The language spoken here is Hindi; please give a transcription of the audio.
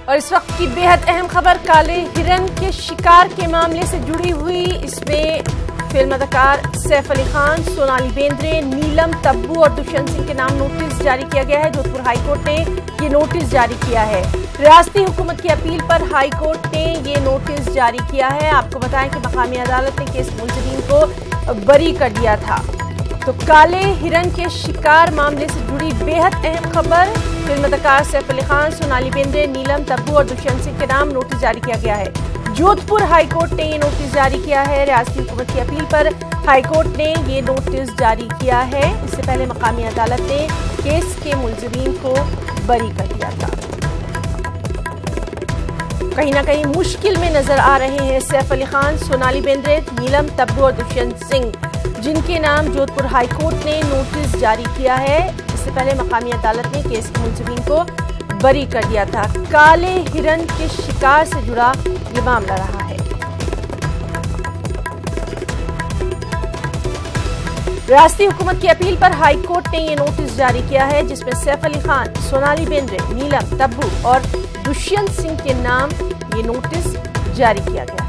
और इस वक्त की बेहद अहम खबर काले हिरन के शिकार के मामले से जुड़ी हुई। इसमें फिल्म अदाकार सैफ अली खान, सोनाली बेंद्रे, नीलम तब्बू और दुष्यंत सिंह के नाम नोटिस जारी किया गया है। जोधपुर हाईकोर्ट ने ये नोटिस जारी किया है। रियासती हुकूमत की अपील पर हाईकोर्ट ने ये नोटिस जारी किया है। आपको बताएं कि मकामी अदालत ने केस मुलजिमीन को बरी कर दिया था। तो काले हिरन के शिकार मामले से जुड़ी बेहद अहम खबर। फिल्म अदाकार सैफ अली खान, सोनाली बेंद्रे, नीलम तब्बू और दुष्यंत सिंह के नाम नोटिस जारी किया गया है। जोधपुर हाईकोर्ट ने ये नोटिस जारी किया है। रियासती हुकूमत की अपील पर हाईकोर्ट ने ये नोटिस जारी किया है। इससे पहले मकामी अदालत ने केस के मुलजिमीन को बरी कर दिया था। कहीं ना कहीं मुश्किल में नजर आ रहे हैं सैफ अली खान, सोनाली बेंद्रे, नीलम तब्बू और दुष्यंत सिंह, जिनके नाम जोधपुर हाईकोर्ट ने नोटिस जारी किया है। इससे पहले मकामी अदालत ने केस के मुलजिमीन को बरी कर दिया था। काले हिरन के शिकार से जुड़ा ये मामला रहा है। रियासती हुकूमत की अपील पर हाईकोर्ट ने ये नोटिस जारी किया है, जिसमें सैफ अली खान, सोनाली बेंद्रे, नीलम तब्बू और दुष्यंत सिंह के नाम ये नोटिस जारी किया गया है।